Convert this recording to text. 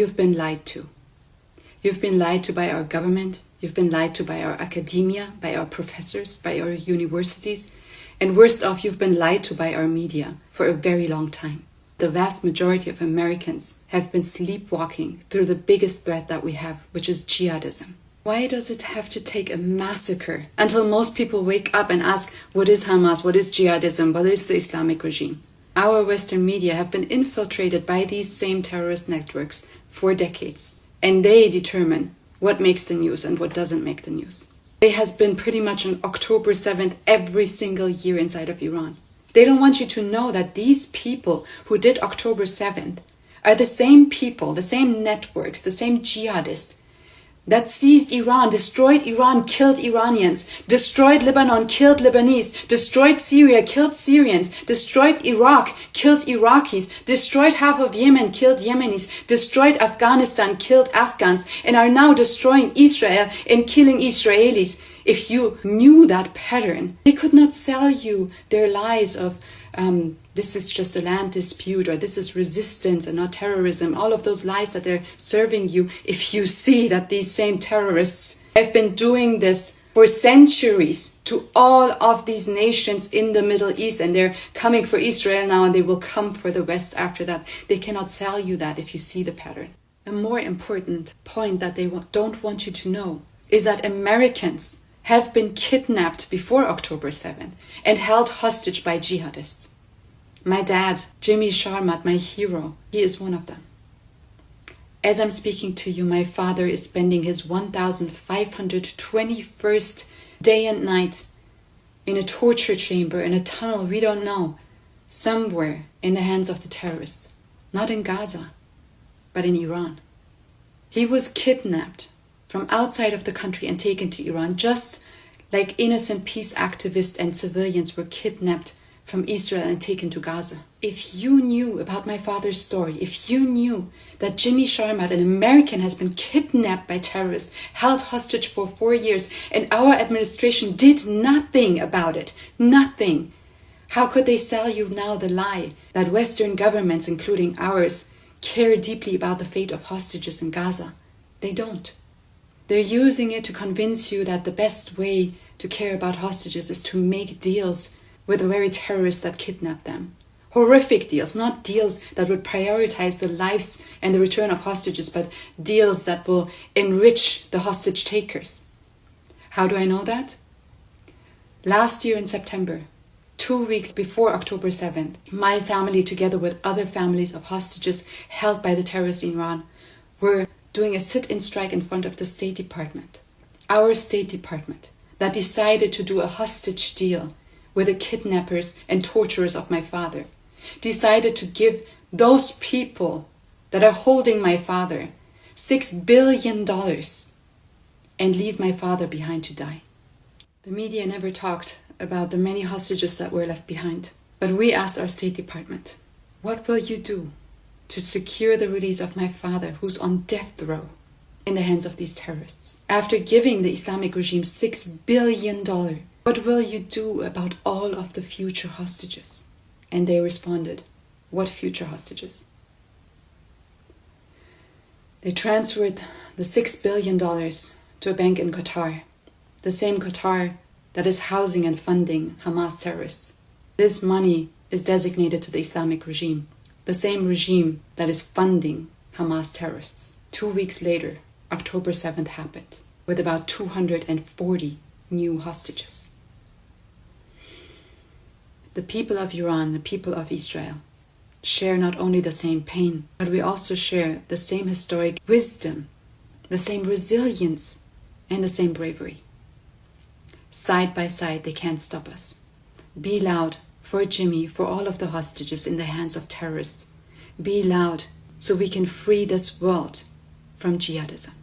You've been lied to. You've been lied to by our government. You've been lied to by our academia, by our professors, by our universities. And worst off, you've been lied to by our media for a very long time. The vast majority of Americans have been sleepwalking through the biggest threat that we have, which is jihadism. Why does it have to take a massacre until most people wake up and ask, what is Hamas, what is jihadism, what is the Islamic regime? Our Western media have been infiltrated by these same terrorist networks for decades, and they determine what makes the news and what doesn't make the news. There has been pretty much an October 7th every single year inside of Iran. They don't want you to know that these people who did October 7th are the same people, the same networks, the same jihadists that seized Iran, destroyed Iran, killed Iranians, destroyed Lebanon, killed Lebanese, destroyed Syria, killed Syrians, destroyed Iraq, killed Iraqis, destroyed half of Yemen, killed Yemenis, destroyed Afghanistan, killed Afghans, and are now destroying Israel and killing Israelis. If you knew that pattern, they could not sell you their lies of this is just a land dispute, or this is resistance and not terrorism, all of those lies that they're serving you. If you see that these same terrorists have been doing this for centuries to all of these nations in the Middle East, and they're coming for Israel now, and they will come for the West after that, they cannot sell you that if you see the pattern. A more important point that they don't want you to know is that Americans have been kidnapped before October 7th and held hostage by jihadists. My dad, Jimmy Sharmand, my hero, he is one of them. As I'm speaking to you, my father is spending his 1,521st day and night in a torture chamber, in a tunnel, we don't know, somewhere in the hands of the terrorists. Not in Gaza, but in Iran. He was kidnapped from outside of the country and taken to Iran, just like innocent peace activists and civilians were kidnapped from Israel and taken to Gaza. If you knew about my father's story, if you knew that Jimmy Sharmand, an American, has been kidnapped by terrorists, held hostage for 4 years, and our administration did nothing about it, nothing, how could they sell you now the lie that Western governments, including ours, care deeply about the fate of hostages in Gaza? They don't. They're using it to convince you that the best way to care about hostages is to make deals with the very terrorists that kidnap them. Horrific deals, not deals that would prioritize the lives and the return of hostages, but deals that will enrich the hostage takers. How do I know that? Last year in September, 2 weeks before October 7th, my family, together with other families of hostages held by the terrorists in Iran, were doing a sit-in strike in front of the State Department. Our State Department that decided to do a hostage deal with the kidnappers and torturers of my father, decided to give those people that are holding my father $6 billion and leave my father behind to die. The media never talked about the many hostages that were left behind, but we asked our State Department, what will you do to secure the release of my father, who's on death row in the hands of these terrorists? After giving the Islamic regime $6 billion, what will you do about all of the future hostages? And they responded, what future hostages? They transferred the $6 billion to a bank in Qatar, the same Qatar that is housing and funding Hamas terrorists. This money is designated to the Islamic regime, the same regime that is funding Hamas terrorists. 2 weeks later, October 7th happened, with about 240 new hostages. The people of Iran, the people of Israel, share not only the same pain, but we also share the same historic wisdom, the same resilience, and the same bravery. Side by side, they can't stop us. Be loud for Jimmy, for all of the hostages in the hands of terrorists. Be loud so we can free this world from jihadism.